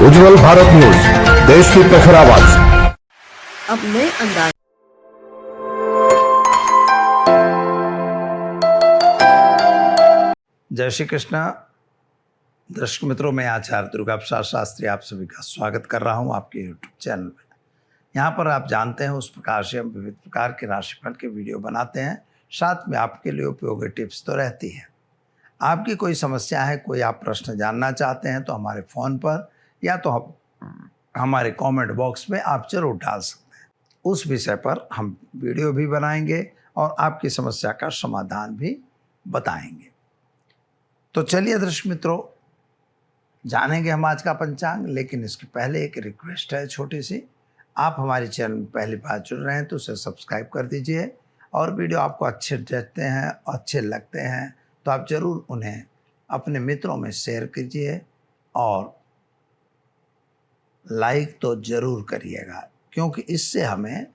उज्जवल Bharat news, देश की प्रखर आवाज। अब नए अंदाज। जय श्री कृष्णा। दर्शक मित्रों, मैं आचार्य दुर्गा प्रसाद शास्त्री आप सभी का स्वागत कर रहा हूं आपके यूट्यूब चैनल में। यहां पर आप जानते हैं उस प्रकार से हम विविध प्रकार के राशिफल के वीडियो बनाते हैं, साथ में आपके लिए उपयोगी टिप्स तो रहती है। आपकी कोई समस्या है, कोई आप प्रश्न जानना चाहते हैं तो हमारे फ़ोन पर या तो हमारे कमेंट बॉक्स में आप जरूर डाल सकते हैं। उस विषय पर हम वीडियो भी बनाएंगे और आपकी समस्या का समाधान भी बताएंगे। तो चलिए दर्शक मित्रों, जानेंगे हम आज का पंचांग, लेकिन इसके पहले एक रिक्वेस्ट है छोटी सी। आप हमारे चैनल में पहली बार जुड़ रहे हैं तो उसे सब्सक्राइब कर दीजिए, और वीडियो आपको अच्छे जचते हैं, अच्छे लगते हैं तो आप ज़रूर उन्हें अपने मित्रों में शेयर कीजिए और लाइक तो ज़रूर करिएगा, क्योंकि इससे हमें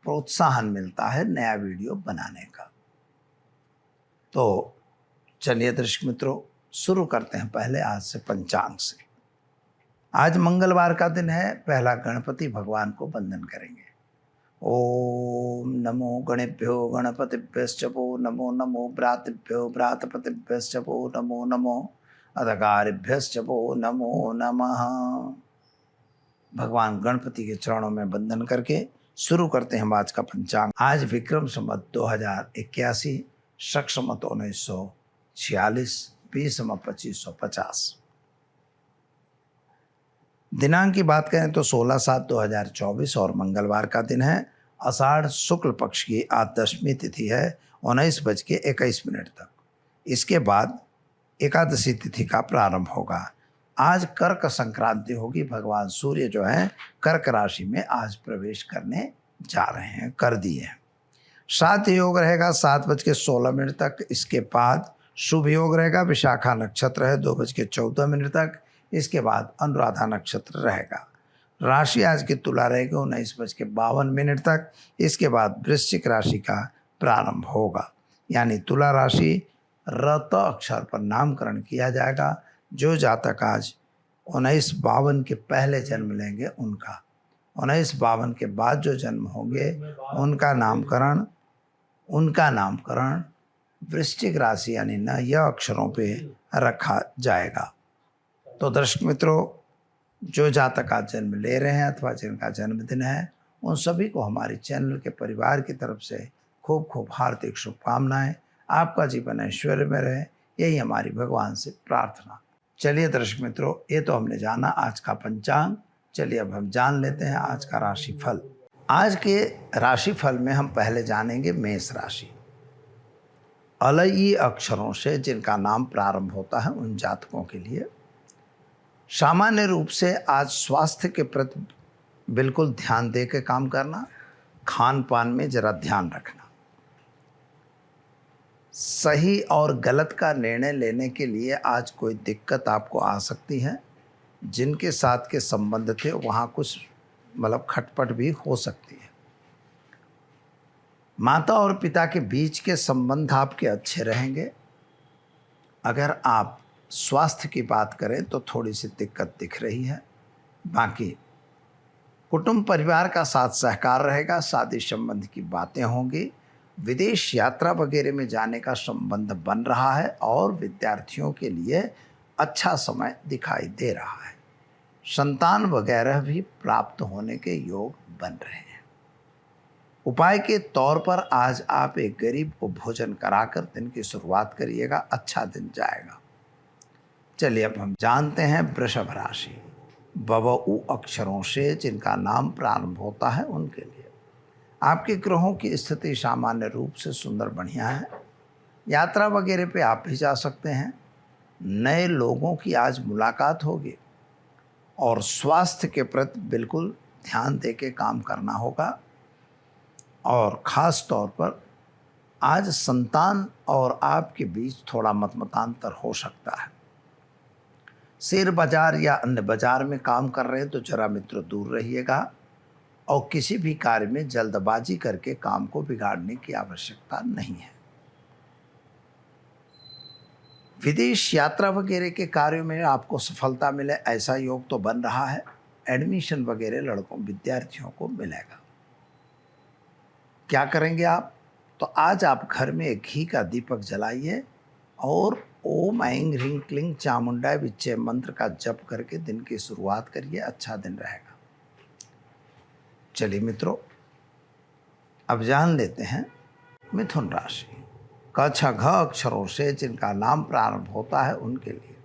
प्रोत्साहन मिलता है नया वीडियो बनाने का। तो चलिए दर्शक मित्रों, शुरू करते हैं पहले आज से पंचांग से। आज मंगलवार का दिन है। पहला गणपति भगवान को वंदन करेंगे। ओम नमो गणेभ्यो गणपतिभ्यश्च वो नमो नमो भ्रातृभ्यो भ्रातपतिभ्यश्च वो नमो नमो अधकारिभ्यश्च वो नमो नमः। भगवान गणपति के चरणों में वंदन करके शुरू करते हैं हम आज का पंचांग। आज विक्रम संवत 2081, शक संवत 1946, 20/2550। दिनांक की बात करें तो 16/7/2024 और मंगलवार का दिन है। आषाढ़ शुक्ल पक्ष की आज दशमी तिथि है 19:21 तक। इसके बाद एकादशी तिथि का प्रारंभ होगा। आज कर्क संक्रांति होगी। भगवान सूर्य जो है कर्क राशि में आज प्रवेश करने जा रहे हैं, कर दिए हैं। साथ योग रहेगा 7:16 तक। इसके बाद शुभ योग रहेगा। विशाखा नक्षत्र है 2:14 तक। इसके बाद अनुराधा नक्षत्र रहेगा। राशि आज की तुला रहेगी 19:52 तक। इसके बाद वृश्चिक राशि का प्रारंभ होगा, यानी तुला राशि रत अक्षर पर नामकरण किया जाएगा। जो जातक आज 1952 के पहले जन्म लेंगे उनका, 1952 के बाद जो जन्म होंगे उनका नामकरण वृश्चिक राशि यानी न यह अक्षरों पे रखा जाएगा। तो दर्शक मित्रों, जो जातक आज जन्म ले रहे हैं अथवा जिनका जन्मदिन है, उन सभी को हमारे चैनल के परिवार की तरफ से खूब खूब हार्दिक शुभकामनाएं। आपका जीवन ऐश्वर्य में रहे, यही हमारी भगवान से प्रार्थना। चलिए दर्शक मित्रों, ये तो हमने जाना आज का पंचांग। चलिए अब हम जान लेते हैं आज का राशिफल। आज के राशिफल में हम पहले जानेंगे मेष राशि। अलई अक्षरों से जिनका नाम प्रारंभ होता है उन जातकों के लिए सामान्य रूप से आज स्वास्थ्य के प्रति बिल्कुल ध्यान दे के काम करना, खान पान में जरा ध्यान रखना, सही और गलत का निर्णय लेने के लिए आज कोई दिक्कत आपको आ सकती है। जिनके साथ के संबंध थे वहाँ कुछ खटपट भी हो सकती है। माता और पिता के बीच के संबंध आपके अच्छे रहेंगे। अगर आप स्वास्थ्य की बात करें तो थोड़ी सी दिक्कत दिख रही है। बाकी कुटुंब परिवार का साथ सहकार रहेगा। शादी संबंध की बातें होंगी। विदेश यात्रा वगैरह में जाने का संबंध बन रहा है और विद्यार्थियों के लिए अच्छा समय दिखाई दे रहा है। संतान वगैरह भी प्राप्त होने के योग बन रहे हैं। उपाय के तौर पर आज आप एक गरीब को भोजन कराकर दिन की शुरुआत करिएगा, अच्छा दिन जाएगा। चलिए अब हम जानते हैं वृषभ राशि। बबऊ अक्षरों से जिनका नाम प्रारंभ होता है उनके लिए आपके ग्रहों की स्थिति सामान्य रूप से सुंदर बढ़िया है। यात्रा वगैरह पे आप भी जा सकते हैं। नए लोगों की आज मुलाकात होगी और स्वास्थ्य के प्रति बिल्कुल ध्यान दे के काम करना होगा। और ख़ास तौर पर आज संतान और आपके बीच थोड़ा मतमतांतर हो सकता है। शेयर बाजार या अन्य बाजार में काम कर रहे हैं तो जरा मित्र दूर रहिएगा, और किसी भी कार्य में जल्दबाजी करके काम को बिगाड़ने की आवश्यकता नहीं है। विदेश यात्रा वगैरह के कार्यों में आपको सफलता मिले ऐसा योग तो बन रहा है। एडमिशन वगैरह लड़कों विद्यार्थियों को मिलेगा। क्या करेंगे आप? तो आज आप घर में एक घी का दीपक जलाइए और ओम ऐं ह्रीं क्लीं चामुंडाय विच्चे मंत्र का जप करके दिन की शुरुआत करिए। अच्छा दिन रहेगा। चलिए मित्रों, अब जान लेते हैं मिथुन राशि। क छ घ अक्षरों से जिनका नाम प्रारंभ होता है उनके लिए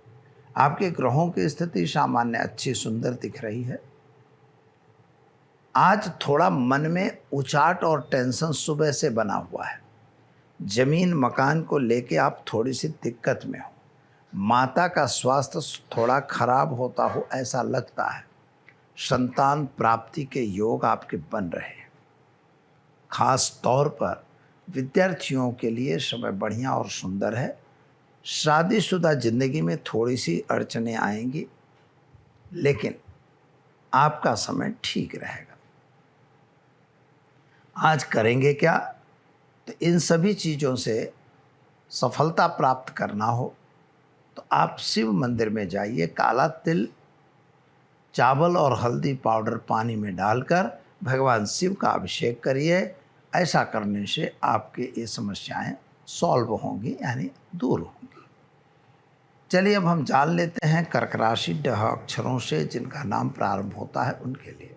आपके ग्रहों की स्थिति सामान्य अच्छी सुंदर दिख रही है। आज थोड़ा मन में उचाट और टेंशन सुबह से बना हुआ है। जमीन मकान को लेके आप थोड़ी सी दिक्कत में हो। माता का स्वास्थ्य थोड़ा खराब होता हो ऐसा लगता है। संतान प्राप्ति के योग आपके बन रहे हैं। खास तौर पर विद्यार्थियों के लिए समय बढ़िया और सुंदर है। शादीशुदा जिंदगी में थोड़ी सी अड़चनें आएंगी, लेकिन आपका समय ठीक रहेगा। आज करेंगे क्या? तो इन सभी चीज़ों से सफलता प्राप्त करना हो तो आप शिव मंदिर में जाइए। काला तिल, चावल और हल्दी पाउडर पानी में डालकर भगवान शिव का अभिषेक करिए। ऐसा करने से आपके ये समस्याएं सॉल्व होंगी, यानी दूर होंगी। चलिए अब हम जान लेते हैं कर्क राशि ड अक्षरों से जिनका नाम प्रारंभ होता है उनके लिए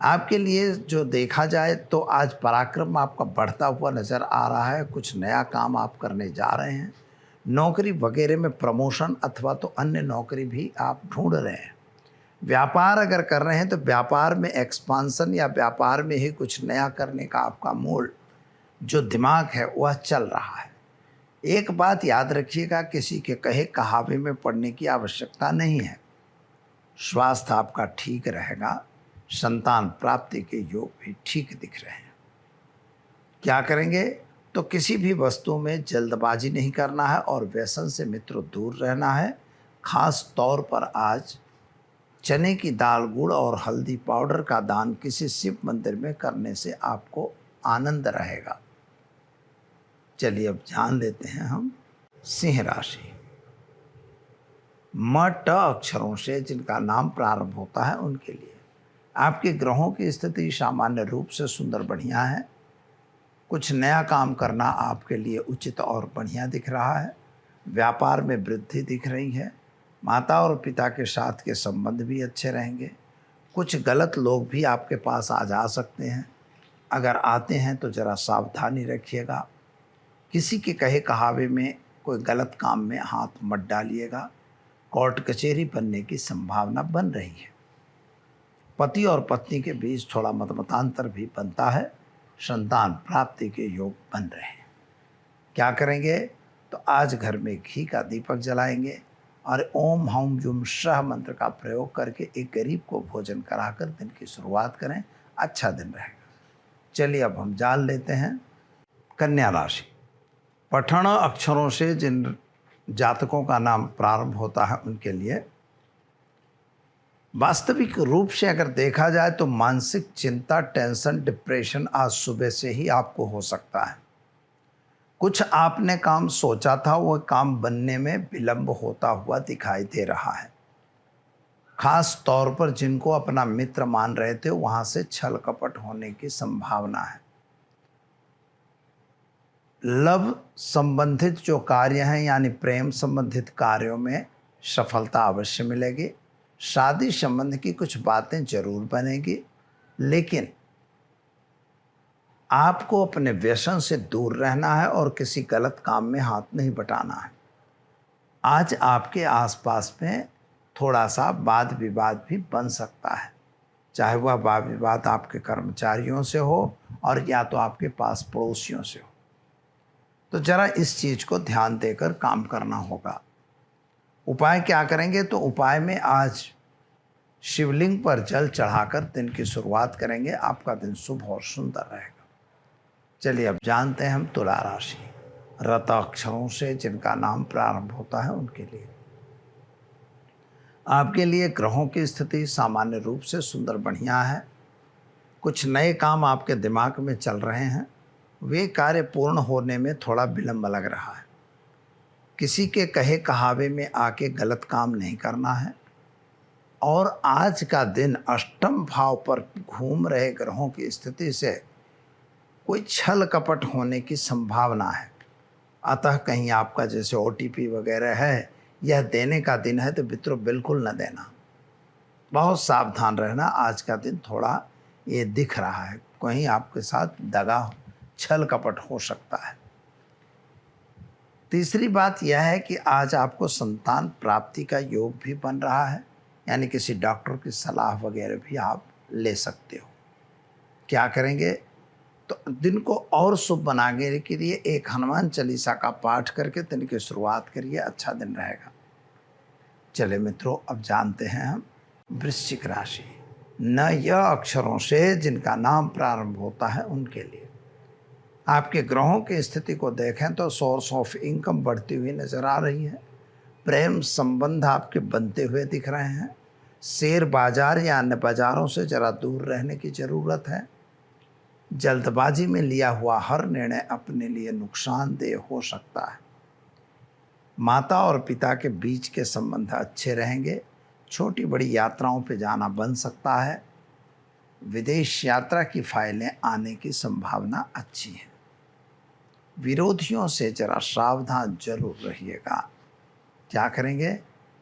आपके लिए जो देखा जाए तो आज पराक्रम आपका बढ़ता हुआ नज़र आ रहा है। कुछ नया काम आप करने जा रहे हैं। नौकरी वगैरह में प्रमोशन अथवा तो अन्य नौकरी भी आप ढूंढ रहे हैं। व्यापार अगर कर रहे हैं तो व्यापार में एक्सपांसन या व्यापार में ही कुछ नया करने का आपका मूड जो दिमाग है वह चल रहा है। एक बात याद रखिएगा, किसी के कहे कहावे में पड़ने की आवश्यकता नहीं है। स्वास्थ्य आपका ठीक रहेगा। संतान प्राप्ति के योग भी ठीक दिख रहे हैं। क्या करेंगे? तो किसी भी वस्तु में जल्दबाजी नहीं करना है और व्यसन से मित्रों दूर रहना है। खास तौर पर आज चने की दाल, गुड़ और हल्दी पाउडर का दान किसी शिव मंदिर में करने से आपको आनंद रहेगा। चलिए अब जान लेते हैं हम सिंह राशि। म ट अक्षरों से जिनका नाम प्रारंभ होता है उनके लिए आपके ग्रहों की स्थिति सामान्य रूप से सुंदर बढ़िया है। कुछ नया काम करना आपके लिए उचित और बढ़िया दिख रहा है। व्यापार में वृद्धि दिख रही है। माता और पिता के साथ के संबंध भी अच्छे रहेंगे। कुछ गलत लोग भी आपके पास आ जा सकते हैं। अगर आते हैं तो ज़रा सावधानी रखिएगा। किसी के कहे कहावे में कोई गलत काम में हाथ मत डालिएगा। कोर्ट कचहरी बनने की संभावना बन रही है। पति और पत्नी के बीच थोड़ा मतमतांतर भी बनता है। संतान प्राप्ति के योग बन रहे हैं। क्या करेंगे? तो आज घर में घी का दीपक जलाएंगे और ओम हौम जुम सह मंत्र का प्रयोग करके एक गरीब को भोजन कराकर दिन की शुरुआत करें। अच्छा दिन रहेगा। चलिए अब हम जान लेते हैं कन्या राशि। पठण अक्षरों से जिन जातकों का नाम प्रारंभ होता है उनके लिए वास्तविक रूप से अगर देखा जाए तो मानसिक चिंता, टेंशन, डिप्रेशन आज सुबह से ही आपको हो सकता है। कुछ आपने काम सोचा था वह काम बनने में विलंब होता हुआ दिखाई दे रहा है। खास तौर पर जिनको अपना मित्र मान रहे थे वहां से छल कपट होने की संभावना है। लव संबंधित जो कार्य हैं यानी प्रेम संबंधित कार्यों में सफलता अवश्य मिलेगी। शादी संबंध की कुछ बातें जरूर बनेगी, लेकिन आपको अपने व्यसन से दूर रहना है और किसी गलत काम में हाथ नहीं बटाना है। आज आपके आसपास में थोड़ा सा वाद विवाद भी बन सकता है, चाहे वह वाद विवाद आपके कर्मचारियों से हो और या तो आपके पास पड़ोसियों से हो। तो जरा इस चीज़ को ध्यान देकर काम करना होगा। उपाय क्या करेंगे? तो उपाय में आज शिवलिंग पर जल चढ़ाकर दिन की शुरुआत करेंगे। आपका दिन शुभ और सुंदर रहेगा। चलिए अब जानते हैं हम तुला राशि। रत अक्षरों से जिनका नाम प्रारंभ होता है उनके लिए आपके लिए ग्रहों की स्थिति सामान्य रूप से सुंदर बढ़िया है। कुछ नए काम आपके दिमाग में चल रहे हैं। वे कार्य पूर्ण होने में थोड़ा विलंब लग रहा है। किसी के कहे कहावे में आके गलत काम नहीं करना है। और आज का दिन अष्टम भाव पर घूम रहे ग्रहों की स्थिति से कोई छल कपट होने की संभावना है। अतः कहीं आपका जैसे OTP वगैरह है, यह देने का दिन है तो मित्रों बिल्कुल न देना। बहुत सावधान रहना। आज का दिन थोड़ा ये दिख रहा है, कहीं आपके साथ दगा छल कपट हो सकता है। तीसरी बात यह है कि आज आपको संतान प्राप्ति का योग भी बन रहा है, यानी किसी डॉक्टर की सलाह वगैरह भी आप ले सकते हो। क्या करेंगे तो दिन को और शुभ बनाने के लिए एक हनुमान चालीसा का पाठ करके दिन की शुरुआत करिए, अच्छा दिन रहेगा। चले मित्रों, अब जानते हैं हम वृश्चिक राशि। न यह अक्षरों से जिनका नाम प्रारंभ होता है उनके लिए आपके ग्रहों की स्थिति को देखें तो सोर्स ऑफ इनकम बढ़ती हुई नजर आ रही है। प्रेम संबंध आपके बनते हुए दिख रहे हैं। शेयर बाजार या अन्य बाजारों से जरा दूर रहने की ज़रूरत है। जल्दबाजी में लिया हुआ हर निर्णय अपने लिए नुकसानदेह हो सकता है। माता और पिता के बीच के संबंध अच्छे रहेंगे। छोटी बड़ी यात्राओं पर जाना बन सकता है। विदेश यात्रा की फाइलें आने की संभावना अच्छी है। विरोधियों से जरा सावधान जरूर रहिएगा। क्या करेंगे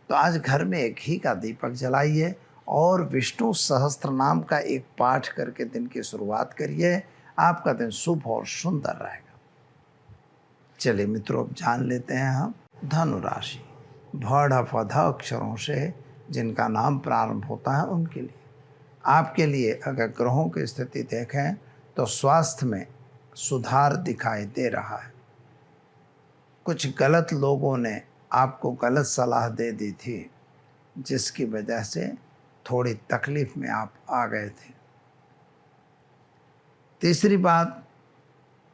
तो आज घर में एक घी का दीपक जलाइए और विष्णु सहस्त्र नाम का एक पाठ करके दिन की शुरुआत करिए। आपका दिन शुभ और सुंदर रहेगा। चलिए मित्रों, अब जान लेते हैं हम धनु राशि। भड़ फध अक्षरों से जिनका नाम प्रारंभ होता है उनके लिए आपके लिए अगर ग्रहों की स्थिति देखें तो स्वास्थ्य में सुधार दिखाई दे रहा है। कुछ गलत लोगों ने आपको गलत सलाह दे दी थी, जिसकी वजह से थोड़ी तकलीफ में आप आ गए थे। तीसरी बात,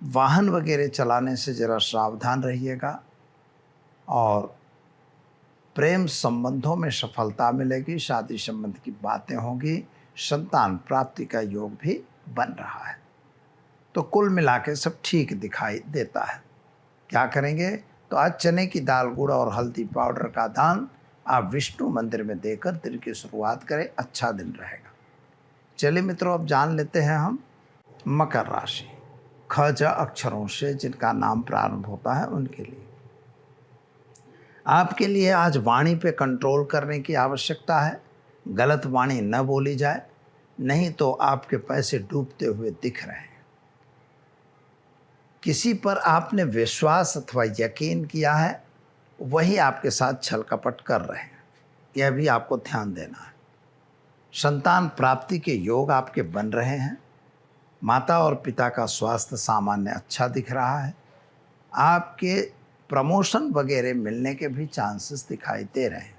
वाहन वगैरह चलाने से जरा सावधान रहिएगा और प्रेम संबंधों में सफलता मिलेगी। शादी संबंध की बातें होंगी। संतान प्राप्ति का योग भी बन रहा है। तो कुल मिला के सब ठीक दिखाई देता है। क्या करेंगे तो आज चने की दाल, गुड़ और हल्दी पाउडर का दान आप विष्णु मंदिर में देकर दिन की शुरुआत करें, अच्छा दिन रहेगा। चलिए मित्रों, अब जान लेते हैं हम मकर राशि। ख ज अक्षरों से जिनका नाम प्रारंभ होता है उनके लिए आपके लिए आज वाणी पे कंट्रोल करने की आवश्यकता है। गलत वाणी न बोली जाए, नहीं तो आपके पैसे डूबते हुए दिख रहे हैं। किसी पर आपने विश्वास अथवा यकीन किया है, वही आपके साथ छल कपट कर रहे हैं, यह भी आपको ध्यान देना है। संतान प्राप्ति के योग आपके बन रहे हैं। माता और पिता का स्वास्थ्य सामान्य अच्छा दिख रहा है। आपके प्रमोशन वगैरह मिलने के भी चांसेस दिखाई दे रहे हैं।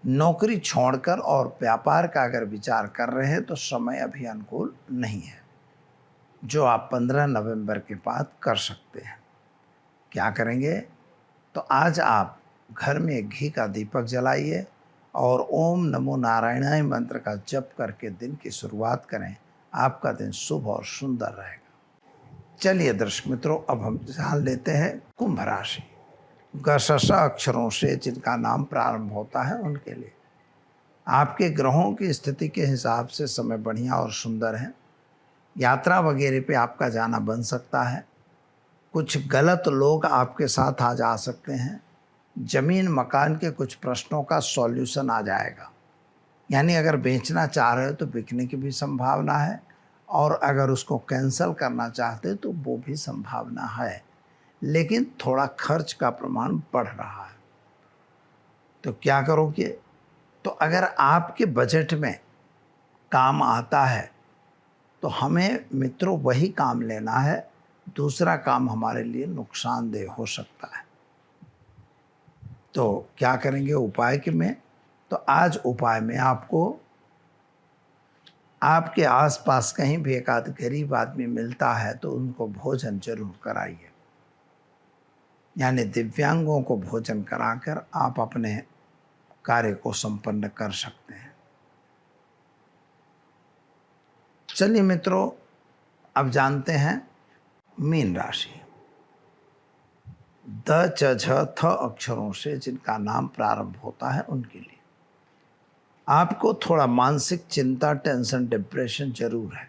नौकरी छोड़कर और व्यापार का अगर विचार कर रहे हैं तो समय अभी अनुकूल नहीं है, जो आप 15 नवंबर के बाद कर सकते हैं। क्या करेंगे तो आज आप घर में घी का दीपक जलाइए और ओम नमो नारायणाय मंत्र का जप करके दिन की शुरुआत करें। आपका दिन शुभ और सुंदर रहेगा। चलिए दर्शक मित्रों, अब हम जान लेते हैं कुंभ राशि। गशश अक्षरों से जिनका नाम प्रारंभ होता है उनके लिए आपके ग्रहों की स्थिति के हिसाब से समय बढ़िया और सुंदर है। यात्रा वगैरह पे आपका जाना बन सकता है। कुछ गलत लोग आपके साथ आज आ सकते हैं। जमीन मकान के कुछ प्रश्नों का सॉल्यूशन आ जाएगा, यानी अगर बेचना चाह रहे हो तो बिकने की भी संभावना है, और अगर उसको कैंसिल करना चाहते तो वो भी संभावना है, लेकिन थोड़ा खर्च का प्रमाण बढ़ रहा है। तो क्या करोगे तो अगर आपके बजट में काम आता है तो हमें मित्रों वही काम लेना है। दूसरा काम हमारे लिए नुकसानदेह हो सकता है। तो क्या करेंगे उपाय के में तो आज उपाय में आपको आपके आसपास कहीं भी एक आध गरीब आदमी मिलता है तो उनको भोजन जरूर कराइए, यानी दिव्यांगों को भोजन कराकर आप अपने कार्य को संपन्न कर सकते हैं। चलिए मित्रों, अब जानते हैं मीन राशि। द च झ थ अक्षरों से जिनका नाम प्रारंभ होता है उनके लिए आपको थोड़ा मानसिक चिंता, टेंशन, डिप्रेशन जरूर है।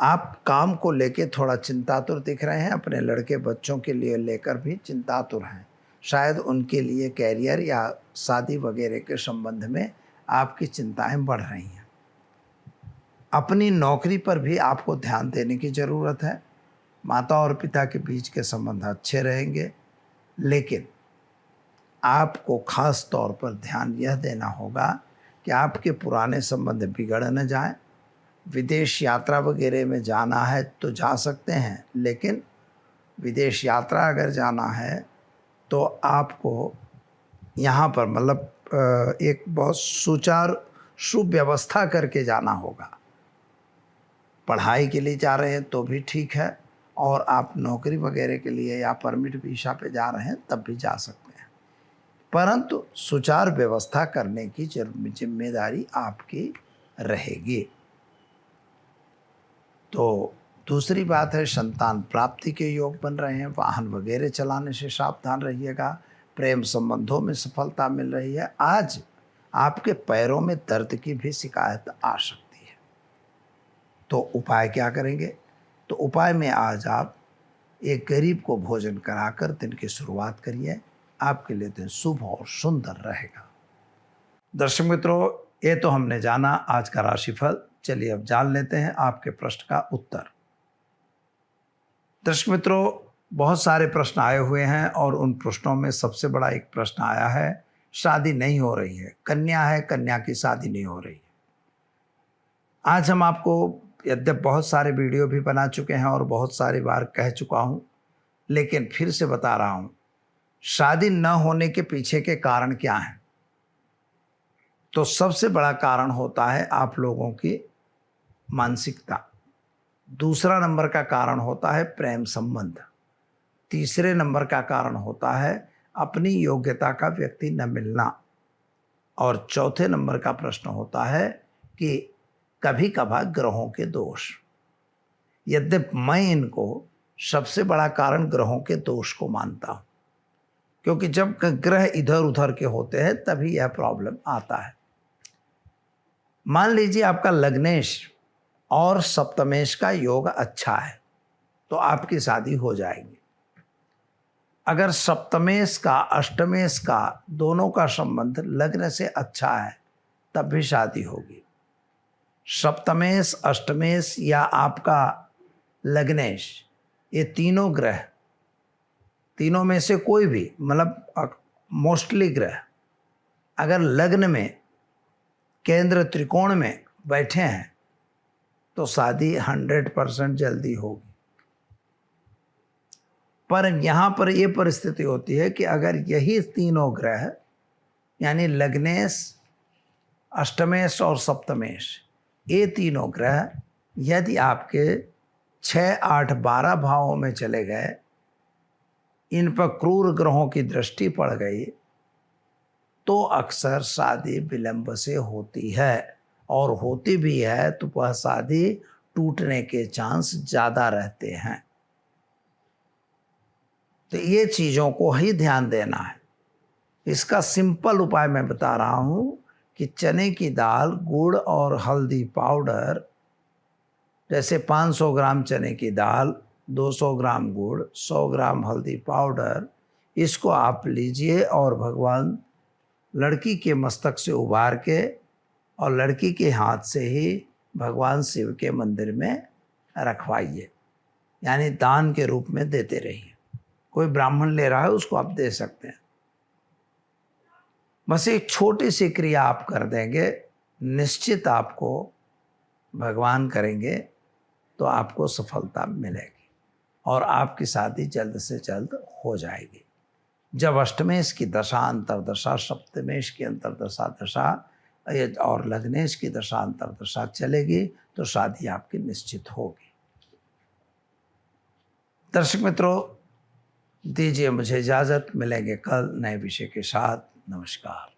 आप काम को लेके थोड़ा चिंतातुर दिख रहे हैं, अपने लड़के बच्चों के लिए लेकर भी चिंतातुर हैं। शायद उनके लिए कैरियर या शादी वगैरह के संबंध में आपकी चिंताएं बढ़ रही हैं। अपनी नौकरी पर भी आपको ध्यान देने की ज़रूरत है। माता और पिता के बीच के संबंध अच्छे रहेंगे, लेकिन आपको ख़ास तौर पर ध्यान यह देना होगा कि आपके पुराने संबंध बिगड़ न जाएं। विदेश यात्रा वगैरह में जाना है तो जा सकते हैं, लेकिन विदेश यात्रा अगर जाना है तो आपको यहाँ पर मतलब एक बहुत सुचारू सुव्यवस्था करके जाना होगा। पढ़ाई के लिए जा रहे हैं तो भी ठीक है, और आप नौकरी वगैरह के लिए या परमिट वीज़ा पे जा रहे हैं तब भी जा सकते हैं, परंतु सुचारू व्यवस्था करने की जिम्मेदारी आपकी रहेगी। तो दूसरी बात है, संतान प्राप्ति के योग बन रहे हैं। वाहन वगैरह चलाने से सावधान रहिएगा। प्रेम संबंधों में सफलता मिल रही है। आज आपके पैरों में दर्द की भी शिकायत आ सकती है। तो उपाय क्या करेंगे? तो उपाय में आज आप एक गरीब को भोजन कराकर दिन की शुरुआत करिए। आपके लिए दिन शुभ और सुंदर रहेगा। दर्शक मित्रों, ये तो हमने जाना आज का राशिफल। चलिए अब जान लेते हैं आपके प्रश्न का उत्तर। दर्शक मित्रों, बहुत सारे प्रश्न आए हुए हैं और उन प्रश्नों में सबसे बड़ा एक प्रश्न आया है, शादी नहीं हो रही है, कन्या है, कन्या की शादी नहीं हो रही है। आज हम आपको यद्यप बहुत सारे वीडियो भी बना चुके हैं और बहुत सारी बार कह चुका हूं, लेकिन फिर से बता रहा हूं, शादी न होने के पीछे के कारण क्या हैं? तो सबसे बड़ा कारण होता है आप लोगों की मानसिकता। दूसरा नंबर का कारण होता है प्रेम संबंध। तीसरे नंबर का कारण होता है अपनी योग्यता का व्यक्ति न मिलना। और चौथे नंबर का प्रश्न होता है कि कभी कभार ग्रहों के दोष। यद्यप मैं इनको सबसे बड़ा कारण ग्रहों के दोष को मानता हूं, क्योंकि जब ग्रह इधर उधर के होते हैं तभी यह प्रॉब्लम आता है। मान लीजिए आपका लग्नेश और सप्तमेश का योग अच्छा है तो आपकी शादी हो जाएगी। अगर सप्तमेश का, अष्टमेश का, दोनों का संबंध लग्न से अच्छा है तब भी शादी होगी। सप्तमेश, अष्टमेश या आपका लग्नेश, ये तीनों ग्रह, तीनों में से कोई भी, मतलब मोस्टली ग्रह अगर लग्न में, केंद्र त्रिकोण में बैठे हैं तो शादी 100% जल्दी होगी। पर यहाँ पर यह परिस्थिति होती है कि अगर यही तीनों ग्रह यानी लग्नेश, अष्टमेश और सप्तमेश, ये तीनों ग्रह यदि आपके 6, 8, 12 भावों में चले गए, इन पर क्रूर ग्रहों की दृष्टि पड़ गई, तो अक्सर शादी विलंब से होती है। और होती भी है तो वह शादी टूटने के चांस ज़्यादा रहते हैं। तो ये चीज़ों को ही ध्यान देना है। इसका सिंपल उपाय मैं बता रहा हूँ कि चने की दाल, गुड़ और हल्दी पाउडर, जैसे 500 ग्राम चने की दाल, 200 ग्राम गुड़, 100 ग्राम हल्दी पाउडर, इसको आप लीजिए और भगवान लड़की के मस्तक से उबार के और लड़की के हाथ से ही भगवान शिव के मंदिर में रखवाइए, यानी दान के रूप में देते रहिए। कोई ब्राह्मण ले रहा है उसको आप दे सकते हैं। बस एक छोटी सी क्रिया आप कर देंगे, निश्चित आपको भगवान करेंगे तो आपको सफलता मिलेगी और आपकी शादी जल्द से जल्द हो जाएगी। जब अष्टमेश की दशा, अंतरदशा, सप्तमेश की अंतरदशा दशा और लग्नेश की दशा अंतरदशा चलेगी तो शादी आपकी निश्चित होगी। दर्शक मित्रों, दीजिए मुझे इजाज़त। मिलेंगे कल नए विषय के साथ। नमस्कार।